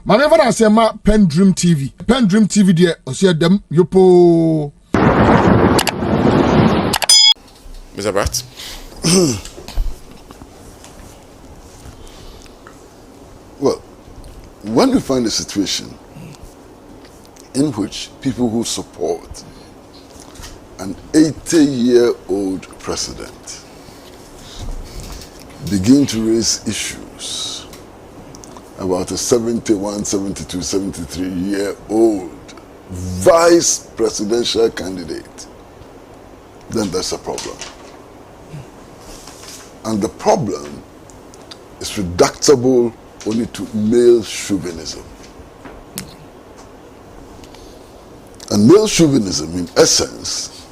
My never I say ma PENDREAM TV. PENDREAM TV there. I see them. Yopo. Mr. Pratt. Well, when we find a situation in which people who support an 80-year-old president begin to raise issues about a 71, 72, 73-year-old vice presidential candidate, then there's a problem. And the problem is reducible only to male chauvinism. And male chauvinism, in essence,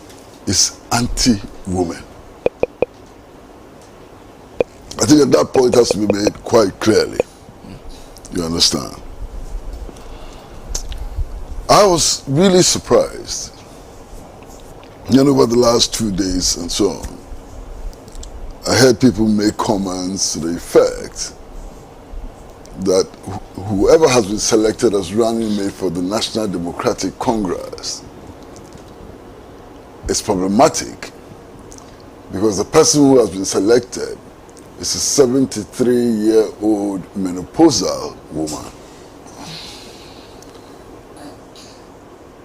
is anti-woman. I think at that point has to be made quite clearly. You understand? I was really surprised, over the last 2 days and so on. I heard people make comments to the effect that whoever has been selected as running mate for the National Democratic Congress is problematic because the person who has been selected is a 73-year-old menopausal woman.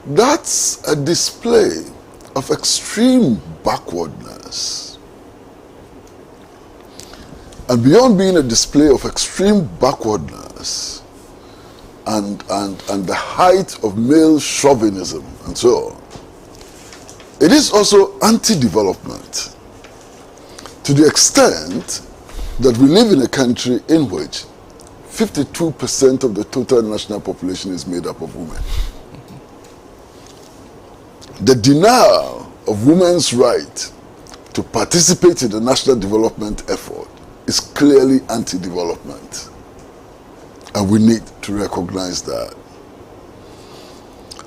That's a display of extreme backwardness. And beyond being a display of extreme backwardness and the height of male chauvinism and so on, it is also anti-development to the extent that we live in a country in which 52% of the total national population is made up of women. The denial of women's right to participate in the national development effort is clearly anti-development. And we need to recognize that.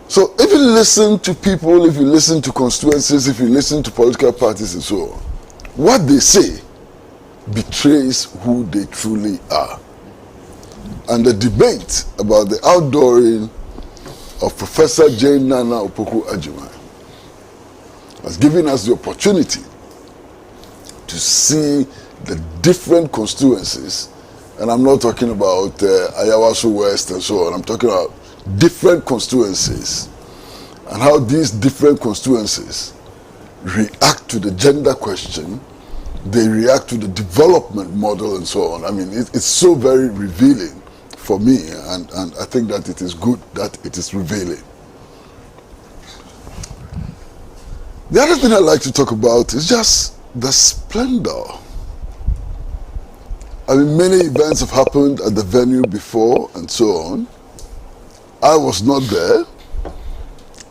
So if you listen to people, if you listen to constituencies, if you listen to political parties and so on, what they say betrays who they truly are. And the debate about the outdooring of Professor J. Naana Opoku-Agyeman has given us the opportunity to see the different constituencies, and I'm not talking about Ayawaso West and so on, I'm talking about different constituencies and how these different constituencies react to the gender question, they react to the development model and so on. I mean, it's so very revealing for me, and I think that it is good that it is revealing. The other thing I'd like to talk about is just the splendor. I mean, many events have happened at the venue before and so on. I was not there.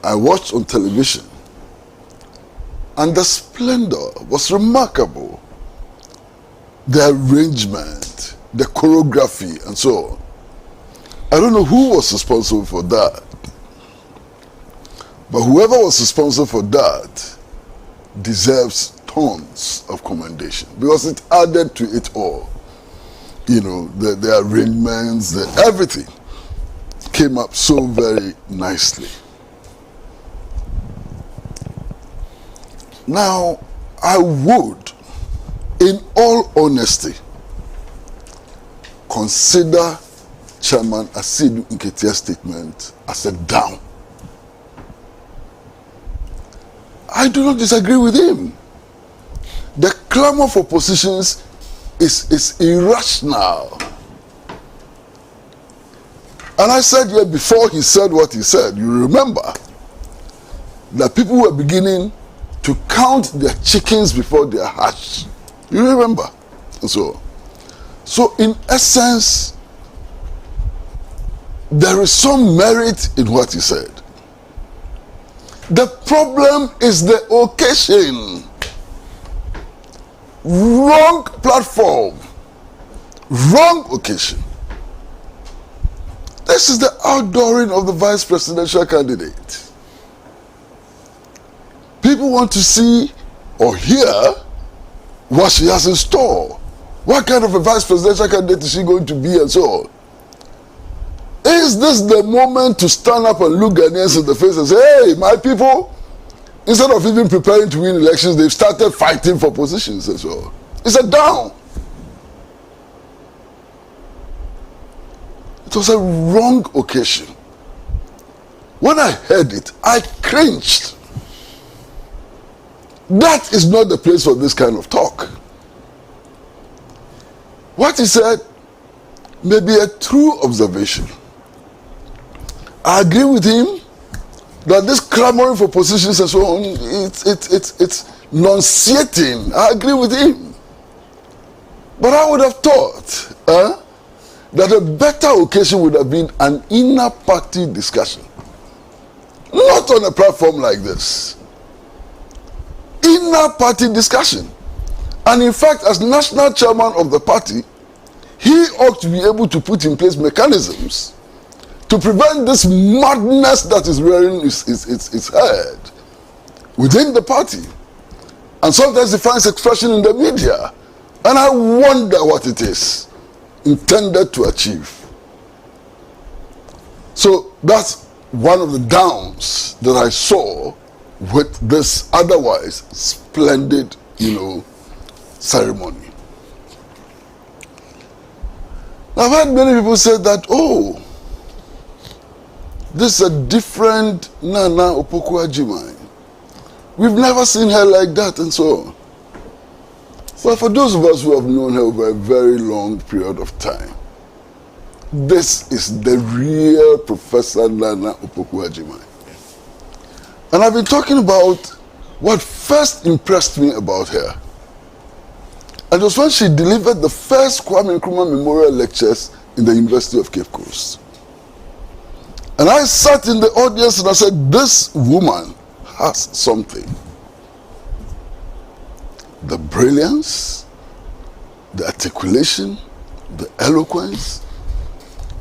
I watched on television. And the splendor was remarkable. The arrangement, the choreography and so on. I don't know who was responsible for that. But whoever was responsible for that deserves tons of commendation because it added to it all. The arrangements, everything came up so very nicely. Now, I would, in all honesty, consider Chairman Asidu Nketiah's statement as a down. I do not disagree with him. The clamor for positions is irrational. And I said here before he said what he said, you remember that people were beginning to count their chickens before they are hatched. You remember? And so in essence, there is some merit in what he said. The problem is the occasion. Wrong platform, wrong occasion. This is the outdooring of the vice presidential candidate. People want to see or hear what she has in store. What kind of a vice presidential candidate is she going to be and so on. It is this the moment to stand up and look Ghanaians in the face and say, hey, my people, instead of even preparing to win elections, they've started fighting for positions as well. It's a down. It was a wrong occasion. When I heard it, I cringed. That is not the place for this kind of talk. What he said may be a true observation. I agree with him that this clamoring for positions and so on, it's nauseating. I agree with him. But I would have thought that a better occasion would have been an inner party discussion. Not on a platform like this. Inner party discussion. And in fact, as national chairman of the party, he ought to be able to put in place mechanisms to prevent this madness that is rearing its head within the party. And sometimes it finds expression in the media. And I wonder what it is intended to achieve. So that's one of the downs that I saw with this otherwise splendid, ceremony. I've heard many people say that, oh, this is a different Naana Opoku-Agyeman. We've never seen her like that and so on. Well, for those of us who have known her over a very long period of time, this is the real Professor Naana Opoku-Agyeman. And I've been talking about what first impressed me about her. And it was when she delivered the first Kwame Nkrumah Memorial Lectures in the University of Cape Coast. And I sat in the audience and I said, this woman has something. The brilliance, the articulation, the eloquence,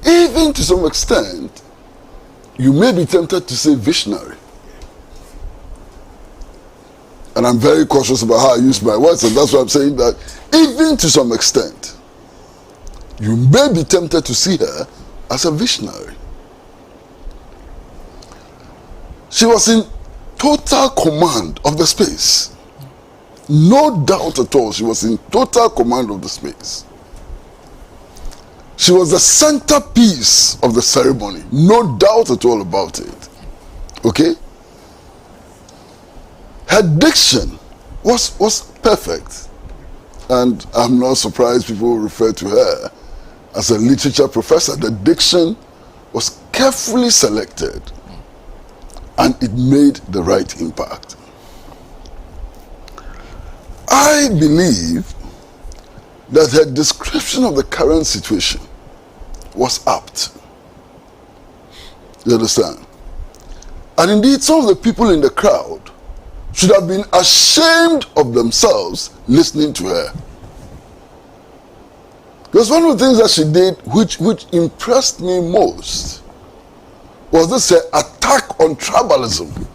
even to some extent, you may be tempted to say visionary. And I'm very cautious about how I use my words, and that's why I'm saying that even to some extent, you may be tempted to see her as a visionary. She was in total command of the space. No doubt at all, she was in total command of the space. She was the centerpiece of the ceremony. No doubt at all about it. Okay? Her diction was perfect. And I'm not surprised people refer to her as a literature professor. The diction was carefully selected and it made the right impact. I believe that her description of the current situation was apt. You understand? And indeed, some of the people in the crowd should have been ashamed of themselves listening to her. Because one of the things that she did which impressed me most was this attack on tribalism.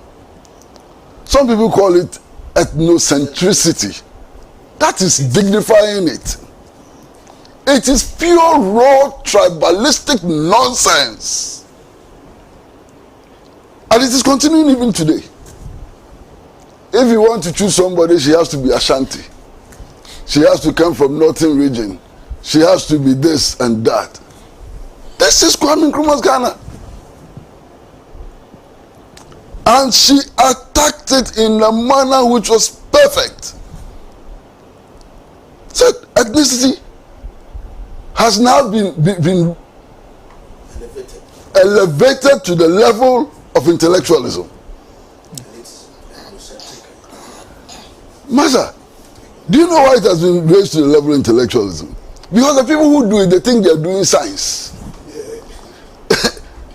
Some people call it ethnocentricity. That is dignifying it. It is pure raw tribalistic nonsense. And it is continuing even today. If you want to choose somebody, she has to be Ashanti. She has to come from Northern region. She has to be this and that. This is Kwame Nkrumah's Ghana. And she attacked it in a manner which was perfect. So ethnicity has now been elevated to the level of intellectualism. Master, do you know why it has been raised to the level of intellectualism? Because the people who do it, they think they are doing science.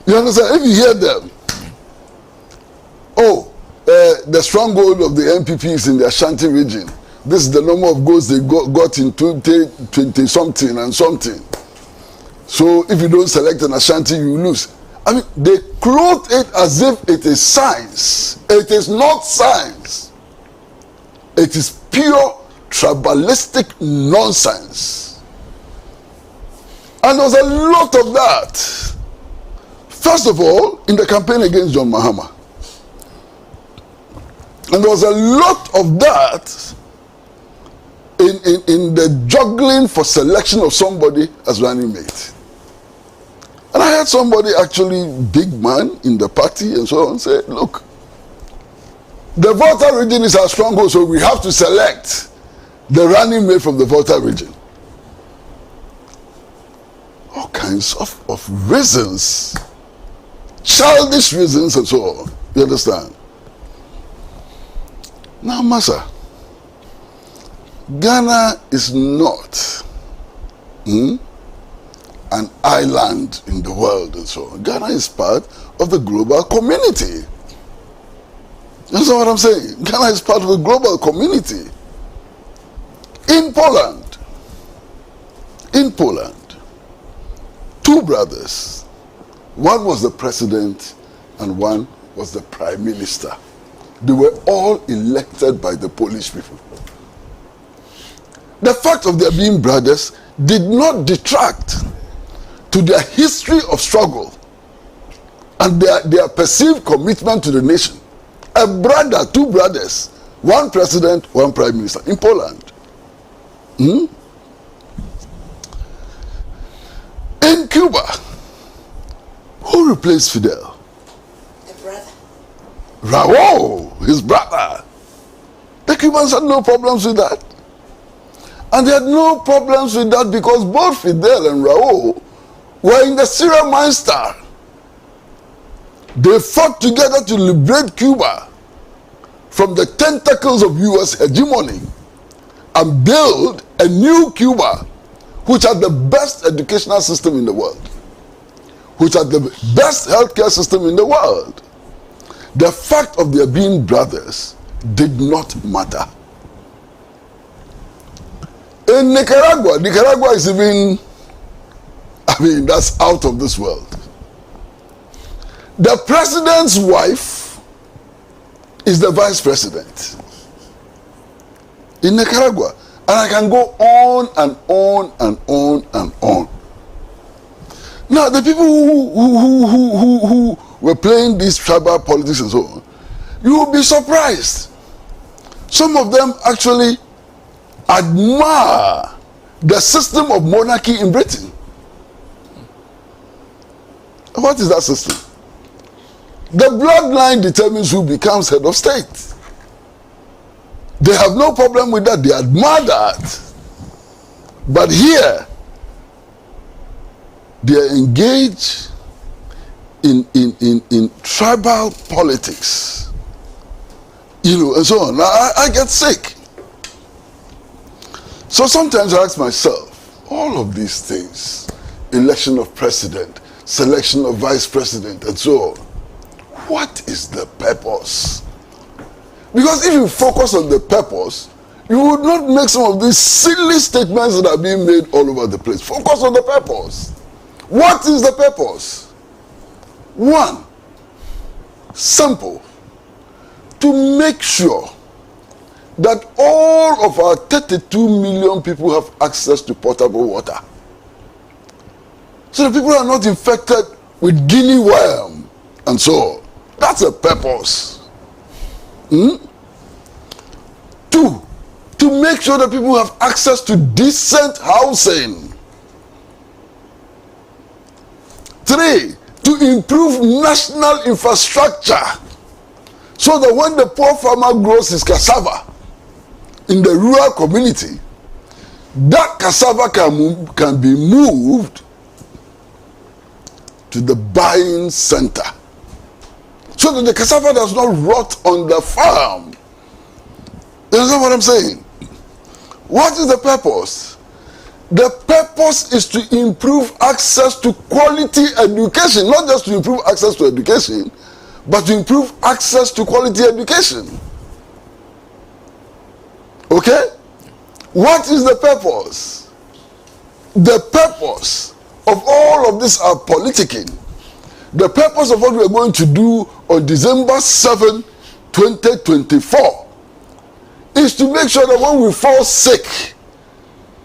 You understand? If you hear them, the stronghold of the NPP is in the Ashanti region. This is the number of goals they got in 20 something and something. So if you don't select an Ashanti, you lose. I mean, they clothe it as if it is science. It is not science. It is pure tribalistic nonsense. And there was a lot of that. First of all, in the campaign against John Mahama, and there was a lot of that in the juggling for selection of somebody as running mate. And I had somebody, actually big man in the party and so on, say, look, the Volta region is our stronghold, so we have to select the running mate from the Volta region. All kinds of reasons, childish reasons and so on. You understand? Now, Massa, Ghana is not an island in the world and so on. Ghana is part of the global community. You understand what I'm saying? Ghana is part of a global community. In Poland, two brothers, one was the president and one was the prime minister. They were all elected by the Polish people. The fact of their being brothers did not detract to their history of struggle and their perceived commitment to the nation. A brother, two brothers, one president, one prime minister in Poland. In Cuba, who replaced Fidel? The brother. Raul, his brother. The Cubans had no problems with that. And they had no problems with that because both Fidel and Raul were in the Sierra Mine Star. They fought together to liberate Cuba from the tentacles of US hegemony and build a new Cuba which had the best educational system in the world, which had the best healthcare system in the world. The fact of their being brothers did not matter. In Nicaragua is even, that's out of this world. The president's wife is the vice president in Nicaragua. And I can go on and on and on and on. Now, the people who were playing these tribal politics and so on, you will be surprised. Some of them actually admire the system of monarchy in Britain. What is that system? The bloodline determines who becomes head of state. They have no problem with that. They admire that. But here, they are engaged in tribal politics. And so on. I get sick. So sometimes I ask myself, all of these things, election of president, selection of vice president, and so on, what is the purpose? Because if you focus on the purpose, you would not make some of these silly statements that are being made all over the place. Focus on the purpose. What is the purpose? One, simple, to make sure that all of our 32 million people have access to potable water. So the people are not infected with guinea worm and so on. That's a purpose. Two, to make sure that people have access to decent housing. Three, to improve national infrastructure so that when the poor farmer grows his cassava in the rural community, that cassava can be moved to the buying center so that the cassava does not rot on the farm. You understand what I'm saying? What is the purpose? The purpose is to improve access to quality education, not just to improve access to education, but to improve access to quality education. Okay? What is the purpose? The purpose of all of this are politicking. The purpose of what we are going to do on December 7, 2024 is to make sure that when we fall sick,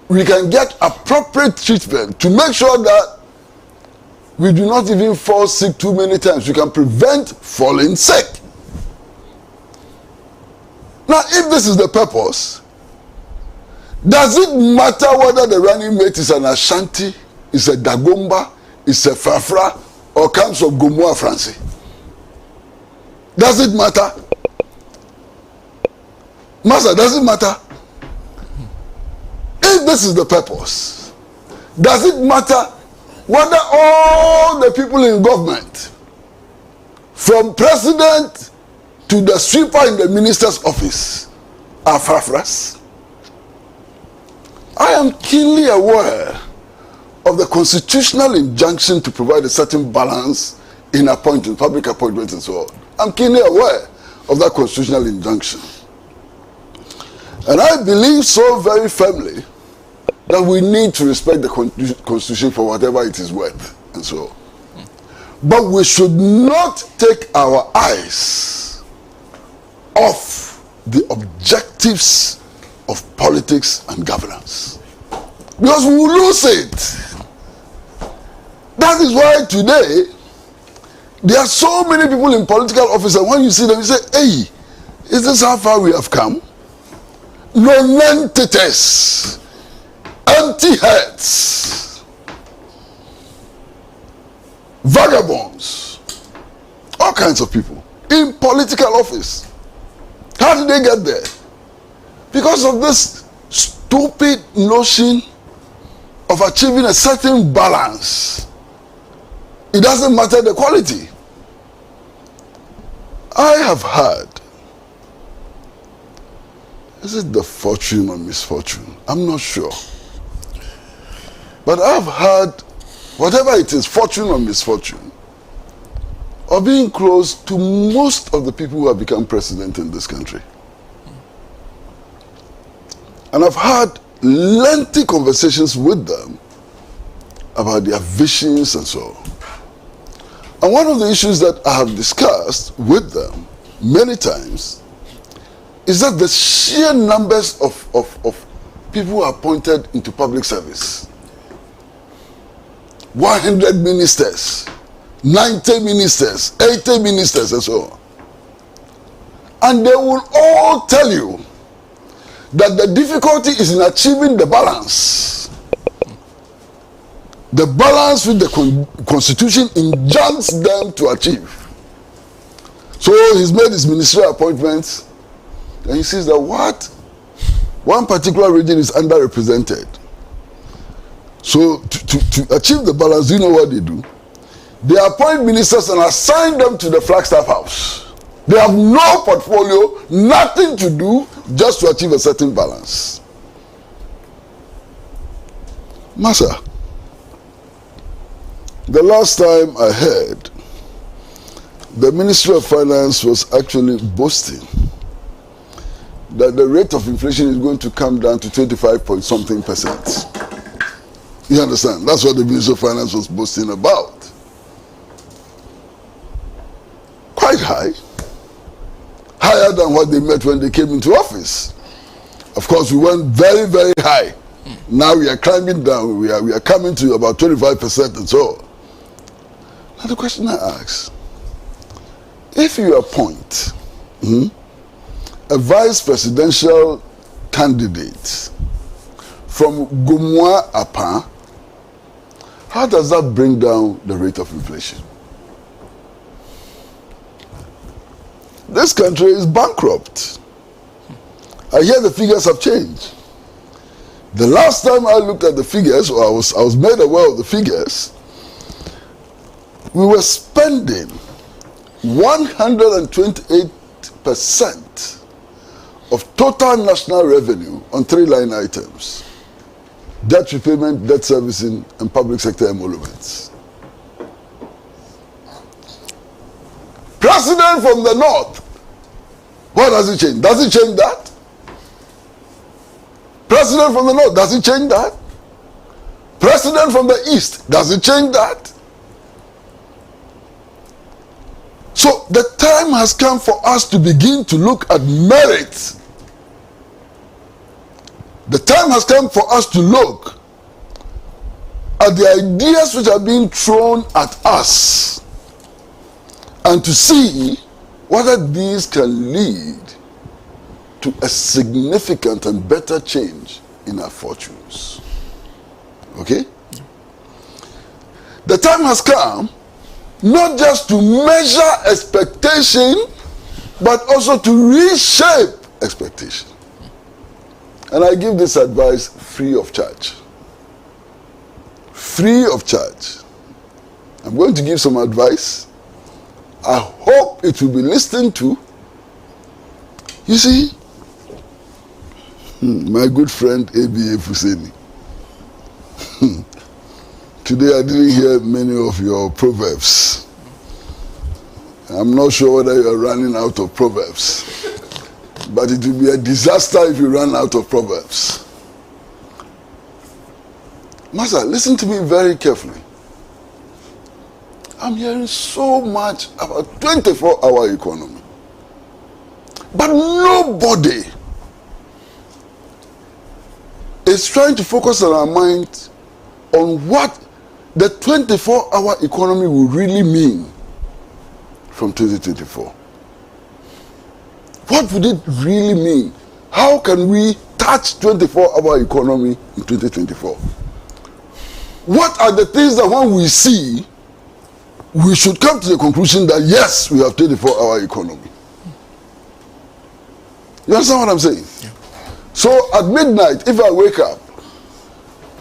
we can get appropriate treatment, to make sure that we do not even fall sick too many times. We can prevent falling sick. Now, if this is the purpose, does it matter whether the running mate is an Ashanti, is a Dagomba, is a Fafra, or comes from Gomoa Francie? Does it matter? Master, does it matter? If this is the purpose, does it matter whether all the people in government, from president to the sweeper in the minister's office, are Fafras? I am keenly aware of the constitutional injunction to provide a certain balance in appointment, public appointments and so on. I'm keenly aware of that constitutional injunction. And I believe so very firmly that we need to respect the Constitution for whatever it is worth and so on. But we should not take our eyes off the objectives of politics and governance, because we will lose it. That is why today there are so many people in political office, and when you see them, you say, hey, is this how far we have come? Non-entities, empty heads, vagabonds, all kinds of people in political office. How did they get there? Because of this stupid notion of achieving a certain balance. It doesn't matter the quality. I have heard, is it the fortune or misfortune? I'm not sure. But I've heard, whatever it is, fortune or misfortune, of being close to most of the people who have become president in this country. And I've had lengthy conversations with them about their visions and so on. And one of the issues that I have discussed with them many times is that the sheer numbers of people who are appointed into public service, 100 ministers, 90 ministers, 80 ministers and so on. And they will all tell you that the difficulty is in achieving the balance. The balance which the Constitution injuncts them to achieve. So he's made his ministerial appointments, and he sees that one particular region is underrepresented. So to achieve the balance, you know what they do? They appoint ministers and assign them to the Flagstaff House. They have no portfolio, nothing to do, just to achieve a certain balance. Massa, the last time I heard, the Ministry of Finance was actually boasting that the rate of inflation is going to come down to 25-point-something%. You understand? That's what the Ministry of Finance was boasting about. Quite high. Higher than what they met when they came into office. Of course, we went very, very high. Now we are climbing down. We are coming to about 25% and so on. Now the question I ask, if you appoint a vice presidential candidate from Gomoa Apa, how does that bring down the rate of inflation? This country is bankrupt. I hear the figures have changed. The last time I looked at the figures, or I was made aware of the figures, we were spending 128% of total national revenue on 3 line items: debt repayment, debt servicing, and public sector emoluments. President from the north, what does it change? Does it change that? President from the north, does it change that? President from the east, does it change that? So the time has come for us to begin to look at merit. The time has come for us to look at the ideas which are being thrown at us and to see whether these can lead to a significant and better change in our fortunes. Okay? The time has come not just to measure expectation, but also to reshape expectation. And I give this advice free of charge. Free of charge. I'm going to give some advice. I hope it will be listened to. You see, my good friend A.B.A. Fuseni. Today I didn't hear many of your proverbs. I'm not sure whether you are running out of proverbs. But it will be a disaster if you run out of proverbs. Master, listen to me very carefully. I'm hearing so much about 24-hour economy. But nobody is trying to focus on our mind on what the 24-hour economy will really mean from 2024. What would it really mean? How can we touch 24-hour economy in 2024? What are the things that when we see, we should come to the conclusion that yes, we have 24-hour economy? You understand what I'm saying? Yeah. So at midnight, if I wake up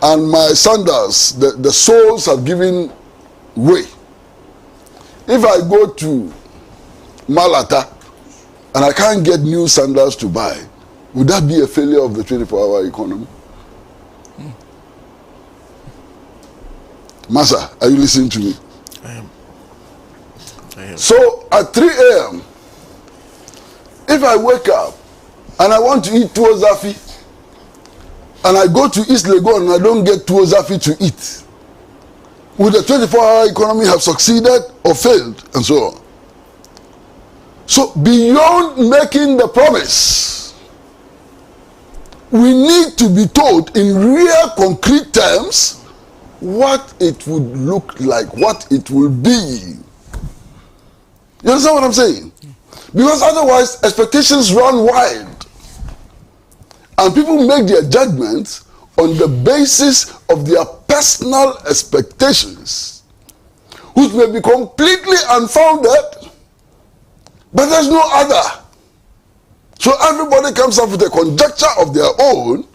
and my sandals, the soles have given way, if I go to Malata and I can't get new sandals to buy, would that be a failure of the 24-hour economy? Massa, are you listening to me? I am. So at 3 a.m., if I wake up and I want to eat tuwo zafi, and I go to East Legon and I don't get tuwo zafi to eat, would the 24-hour economy have succeeded or failed, and so on? So beyond making the promise, we need to be told in real concrete terms what it would look like, what it will be. You understand what I'm saying? Because otherwise expectations run wide and people make their judgments on the basis of their personal expectations, which may be completely unfounded, but there's no other. So everybody comes up with a conjecture of their own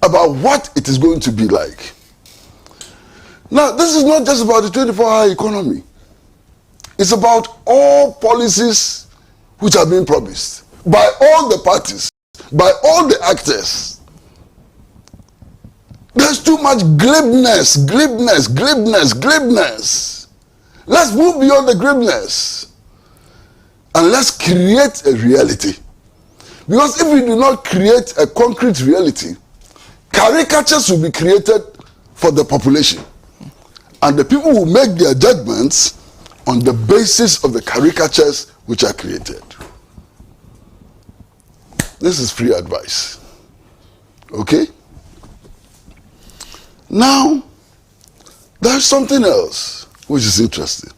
about what it is going to be like. Now, this is not just about the 24-hour economy. It's about all policies which are being promised by all the parties, by all the actors. There's too much glibness. Let's move beyond the glibness and let's create a reality. Because if we do not create a concrete reality, caricatures will be created for the population. And the people will make their judgments on the basis of the caricatures which are created. This is free advice. Okay? Now, there's something else which is interesting.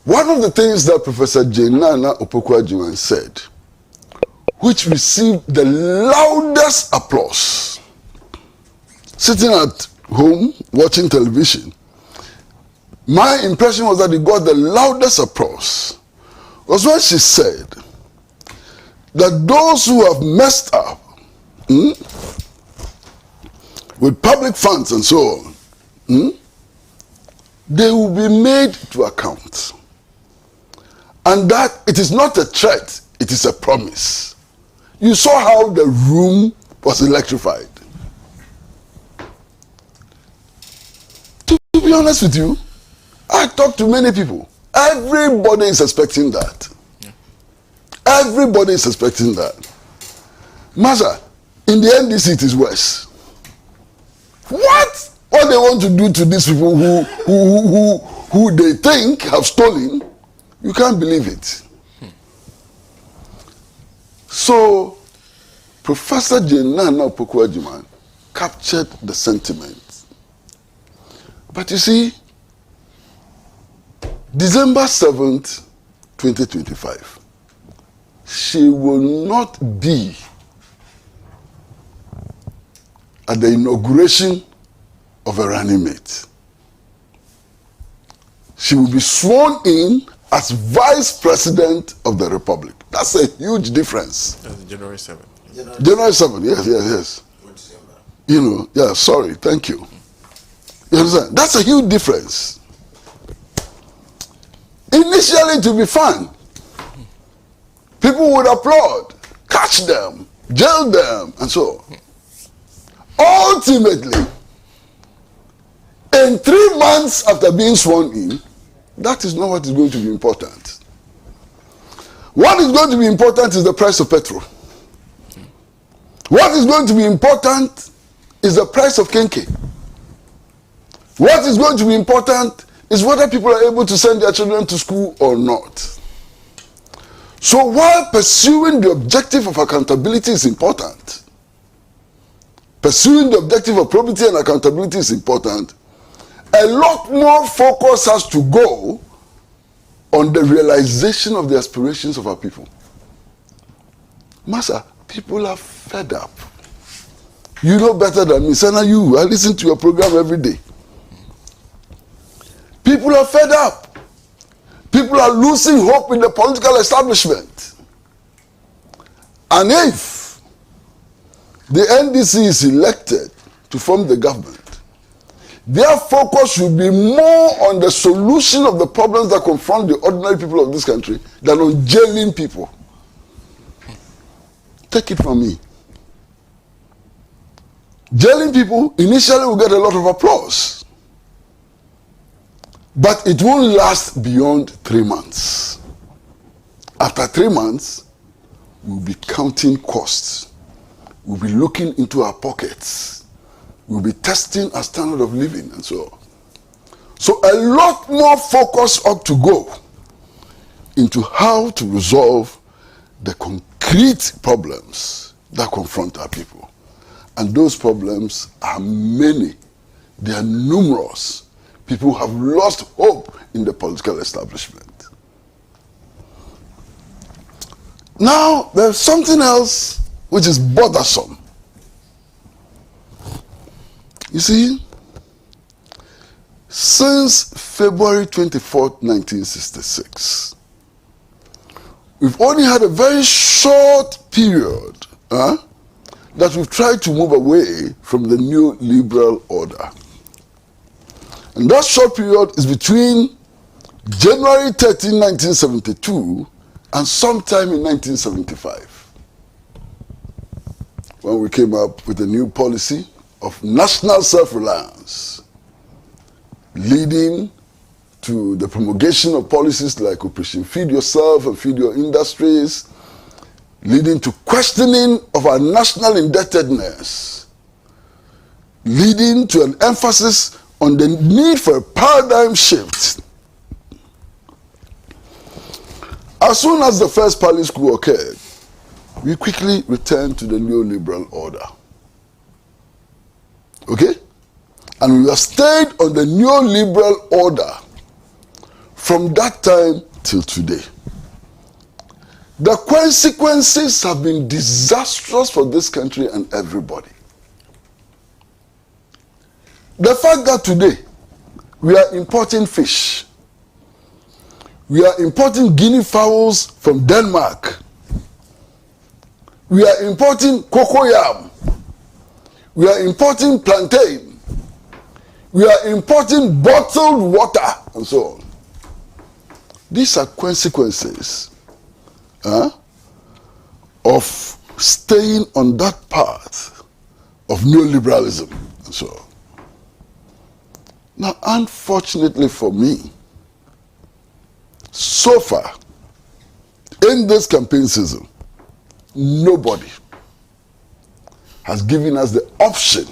One of the things that Professor Naana said, which received the loudest applause, sitting at home watching television, my impression was that he got the loudest applause, was when she said that those who have messed up with public funds and so on, they will be made to account. And that it is not a threat, it is a promise. You saw how the room was electrified. To be honest with you, I talked to many people. Everybody is expecting that. Yeah. Everybody is expecting that. Master, in the NDC it is worse. What they want to do to these people who they think have stolen, you can't believe it. So, Professor Naana captured the sentiment But you see, December 7th, 2025, she will not be at the inauguration of a running mate. She will be sworn in as Vice President of the Republic. That's a huge difference. That's January 7th. January 7th, yes. You know, yeah, sorry, thank you. You understand? That's a huge difference. Initially, to be fun. People would applaud, catch them, jail them, and so on. Ultimately, in 3 months after being sworn in, that is not what is going to be important. What is going to be important is the price of petrol. What is going to be important is the price of kenke. What is going to be important is whether people are able to send their children to school or not. So while pursuing the objective of accountability is important, pursuing the objective of probity and accountability is important, a lot more focus has to go on the realization of the aspirations of our people. Master, people are fed up. You know better than me. Sana, I listen to your program every day. People are fed up. People are losing hope in the political establishment. And if the NDC is elected to form the government, their focus should be more on the solution of the problems that confront the ordinary people of this country than on jailing people. Take it from me. Jailing people initially will get a lot of applause, but it won't last beyond 3 months. After 3 months, we'll be counting costs. We'll be looking into our pockets. We'll be testing our standard of living and so on. So a lot more focus ought to go into how to resolve the concrete problems that confront our people. And those problems are many. They are numerous. People have lost hope in the political establishment. Now, there's something else which is bothersome. You see, since February 24th, 1966, we've only had a very short period that we've tried to move away from the neoliberal order. And that short period is between January 13, 1972 and sometime in 1975, when we came up with a new policy of national self-reliance, leading to the promulgation of policies like Operation Feed Yourself and Feed Your Industries, leading to questioning of our national indebtedness, leading to an emphasis on the need for a paradigm shift. As soon as the first Palace coup occurred, we quickly returned to the neoliberal order. Okay? And we have stayed on the neoliberal order from that time till today. The consequences have been disastrous for this country and everybody. The fact that today we are importing fish, we are importing guinea fowls from Denmark, we are importing cocoyam, we are importing plantain, we are importing bottled water, and so on. These are consequences of staying on that path of neoliberalism and so on. Now, unfortunately for me, so far, in this campaign season, nobody has given us the option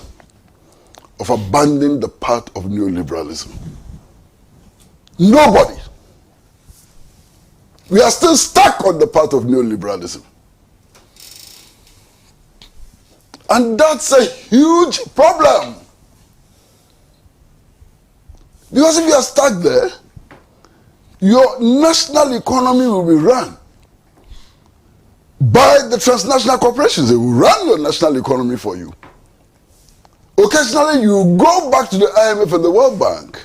of abandoning the path of neoliberalism. Nobody. We are still stuck on the path of neoliberalism. And that's a huge problem. Because if you are stuck there, your national economy will be run by the transnational corporations. They will run your national economy for you. Occasionally, you go back to the IMF and the World Bank,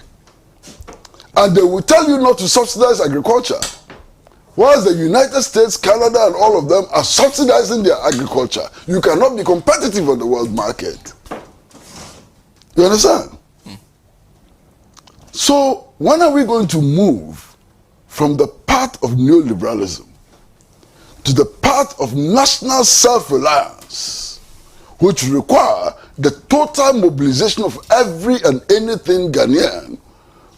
and they will tell you not to subsidize agriculture. Whilst the United States, Canada, and all of them are subsidizing their agriculture, you cannot be competitive on the world market. You understand? So, when are we going to move from the path of neoliberalism to the path of national self-reliance, which require the total mobilization of every and anything Ghanaian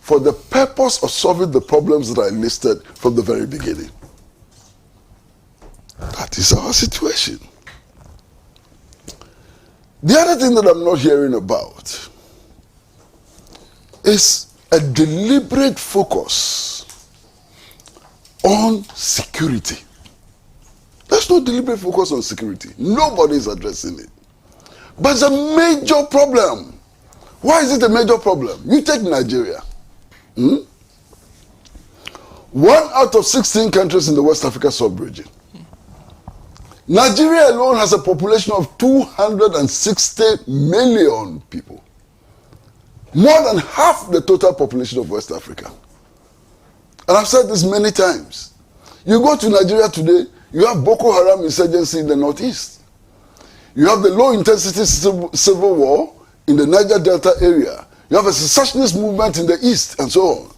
for the purpose of solving the problems that I listed from the very beginning? That is our situation. The other thing that I'm not hearing about is a deliberate focus on security. There's no deliberate focus on security. Nobody is addressing it. But it's a major problem. Why is it a major problem? You take Nigeria. 1 out of 16 countries in the West Africa sub-region. Nigeria alone has a population of 260 million people. More than half the total population of West Africa. And I've said this many times. You go to Nigeria today, you have Boko Haram insurgency in the northeast. You have the low-intensity civil war in the Niger Delta area. You have a secessionist movement in the east, and so on.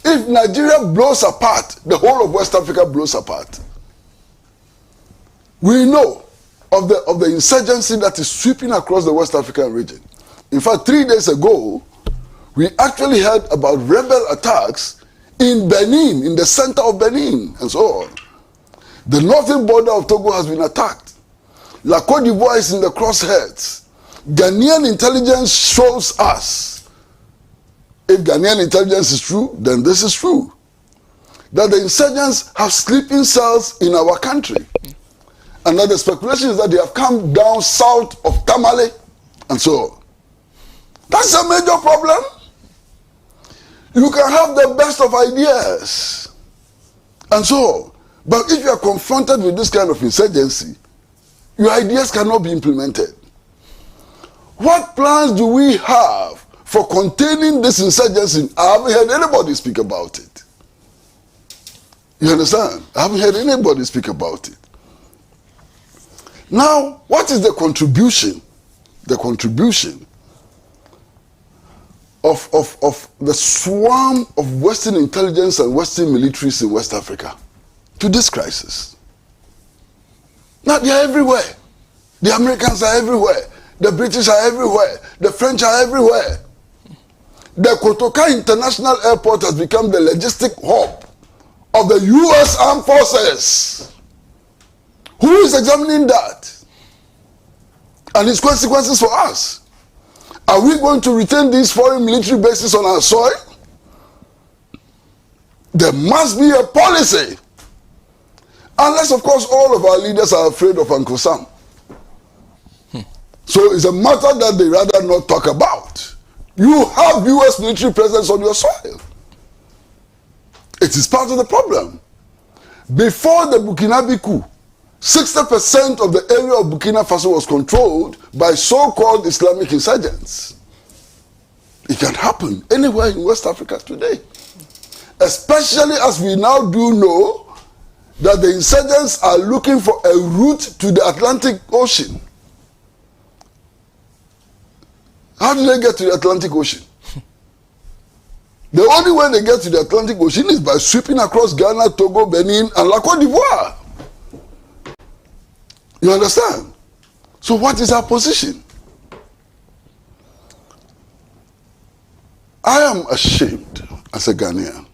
If Nigeria blows apart, the whole of West Africa blows apart. We know of the insurgency that is sweeping across the West African region. In fact, 3 days ago, we actually heard about rebel attacks in Benin, in the center of Benin, and so on. The northern border of Togo has been attacked. La Côte d'Ivoire is in the crosshairs. Ghanaian intelligence shows us, if Ghanaian intelligence is true, then this is true, that the insurgents have sleeping cells in our country. And that the speculation is that they have come down south of Tamale, and so on. That's a major problem. You can have the best of ideas, and so on. But if you are confronted with this kind of insurgency, your ideas cannot be implemented. What plans do we have for containing this insurgency? I haven't heard anybody speak about it. You understand? I haven't heard anybody speak about it. Now, what is the contribution? The contribution of the swarm of Western intelligence and Western militaries in West Africa to this crisis? Now, they are everywhere. The Americans are everywhere. The British are everywhere. The French are everywhere. The Kotoka International Airport has become the logistic hub of the U.S. Armed Forces. Who is examining that? And its consequences for us? Are we going to retain these foreign military bases on our soil? There must be a policy. Unless, of course, all of our leaders are afraid of Uncle Sam. So it's a matter that they rather not talk about. You have U.S. military presence on your soil. It is part of the problem. Before the Burkinabe coup, 60% of the area of Burkina Faso was controlled by so-called Islamic insurgents. It can happen anywhere in West Africa today. Especially as we now do know that the insurgents are looking for a route to the Atlantic Ocean. How do they get to the Atlantic Ocean? The only way they get to the Atlantic Ocean is by sweeping across Ghana, Togo, Benin, and La Côte d'Ivoire. You understand? So what is our position? I am ashamed as a Ghanaian.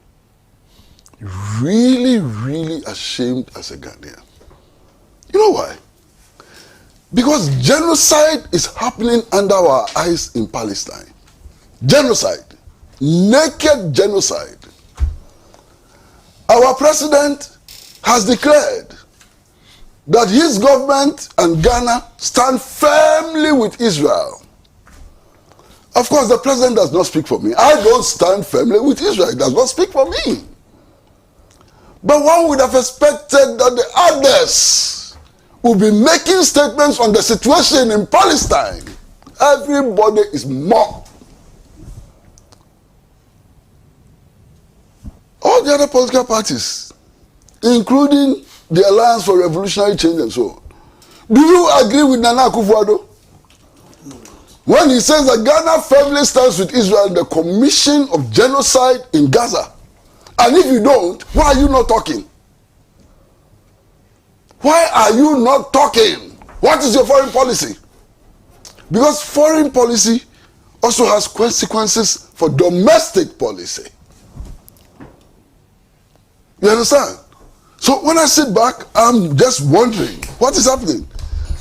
Really, really ashamed as a Ghanaian. You know why? Because genocide is happening under our eyes in Palestine. Genocide. Naked genocide. Our president has declared that his government and Ghana stand firmly with Israel. Of course, the president does not speak for me. I don't stand firmly with Israel. It does not speak for me. But one would have expected that the others would be making statements on the situation in Palestine. Everybody is mocked. All the other political parties, including the Alliance for Revolutionary Change and so on. Do you agree with Nana Akufo-Addo? When he says that Ghana firmly stands with Israel in the commission of genocide in Gaza. And if you don't, why are you not talking? Why are you not talking? What is your foreign policy? Because foreign policy also has consequences for domestic policy. You understand? So when I sit back, I'm just wondering, what is happening?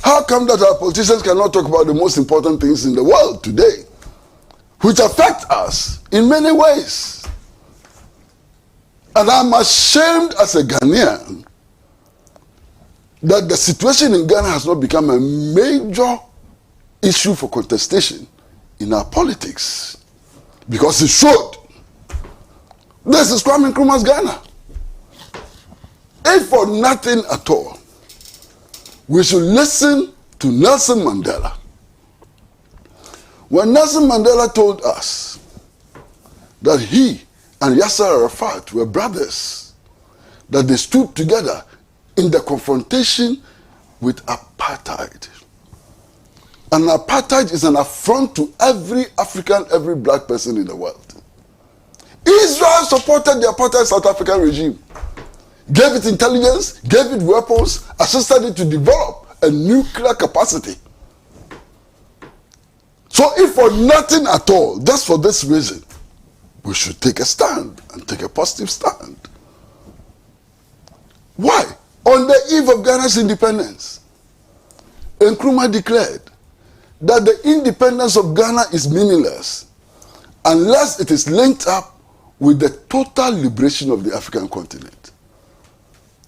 How come that our politicians cannot talk about the most important things in the world today, which affect us in many ways? And I'm ashamed as a Ghanaian that the situation in Ghana has not become a major issue for contestation in our politics. Because it should. This is Kwame Nkrumah's Ghana. If for nothing at all, we should listen to Nelson Mandela. When Nelson Mandela told us that he and Yasser Arafat were brothers, that they stood together in the confrontation with apartheid. And apartheid is an affront to every African, every black person in the world. Israel supported the apartheid South African regime, gave it intelligence, gave it weapons, assisted it to develop a nuclear capacity. So if for nothing at all, just for this reason, we should take a stand and take a positive stand. Why? On the eve of Ghana's independence, Nkrumah declared that the independence of Ghana is meaningless unless it is linked up with the total liberation of the African continent.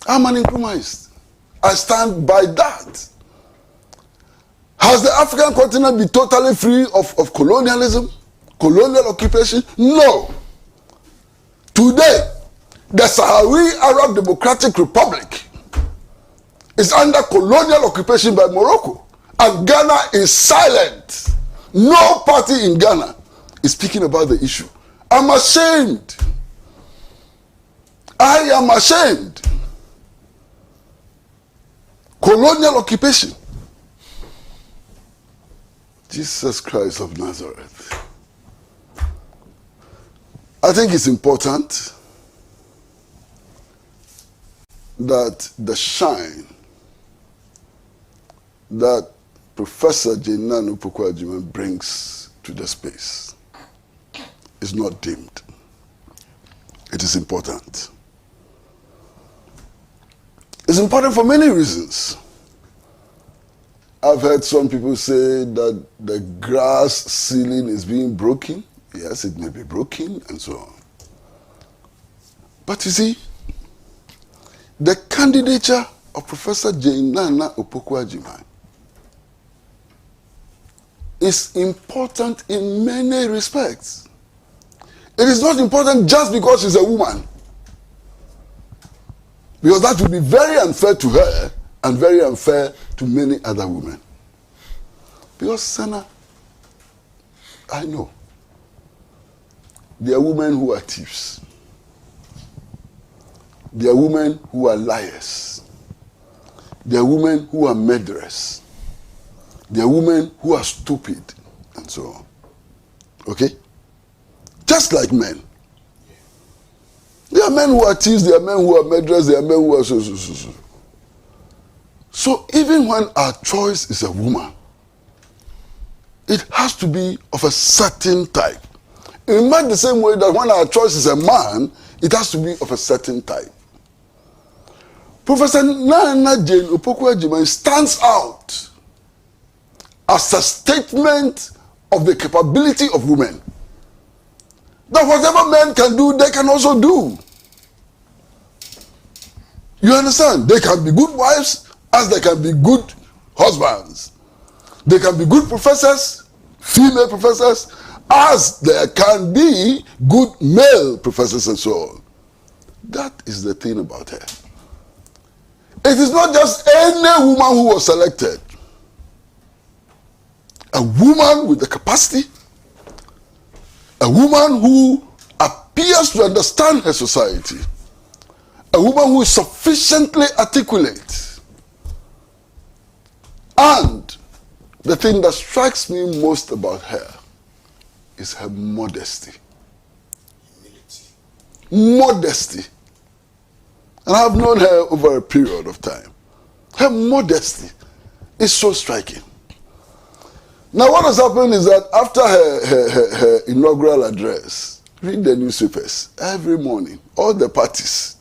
I'm an Nkrumahist. I stand by that. Has the African continent been totally free of colonialism, colonial occupation? No. Today, the Sahrawi Arab Democratic Republic is under colonial occupation by Morocco, and Ghana is silent. No party in Ghana is speaking about the issue. I'm ashamed. I am ashamed. Colonial occupation. Jesus Christ of Nazareth. I think it's important that the shine that Professor Naana brings to the space is not dimmed. It is important. It's important for many reasons. I've heard some people say that the glass ceiling is being broken. Yes, it may be broken and so on. But you see, the candidature of Professor Naana is important in many respects. It is not important just because she's a woman. Because that would be very unfair to her and very unfair to many other women. Because, Sana, I know there are women who are thieves. There are women who are liars. There are women who are murderers. There are women who are stupid, and so on. Okay? Just like men. There are men who are thieves, there are men who are murderers, there are men who are so. So even when our choice is a woman, it has to be of a certain type. In much the same way that when our choice is a man, it has to be of a certain type. Professor Naana Jane Opoku-Agyeman stands out as a statement of the capability of women. That whatever men can do, they can also do. You understand? They can be good wives as they can be good husbands. They can be good professors, female professors, as there can be good male professors and so on. That is the thing about her. It is not just any woman who was selected. A woman with the capacity, a woman who appears to understand her society, a woman who is sufficiently articulate. And the thing that strikes me most about her is her modesty. Modesty. And I've known her over a period of time. Her modesty is so striking. Now what has happened is that after her inaugural address, read the newspapers every morning, all the parties,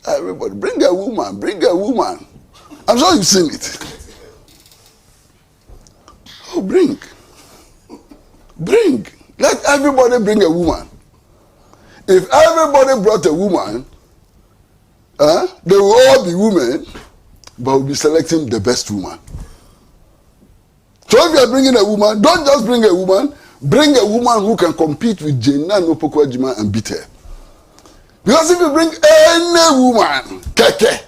everybody, bring a woman, bring a woman. I'm sure you've seen it. Oh, bring. Let everybody bring a woman. If everybody brought a woman, they will all be women, but we'll be selecting the best woman. So if you are bringing a woman, don't just bring a woman who can compete with Jane Opoku-Agyeman and beat her. Because if you bring any woman, keke.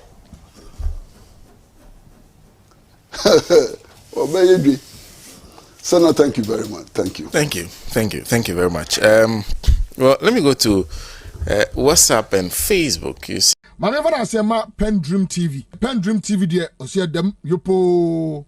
Sana, thank you very much. Thank you. Thank you very much. Well, let me go to WhatsApp and Facebook. You see. My neighbor has said, PENDREAM TV. PENDREAM TV, dear, or see them, yopo.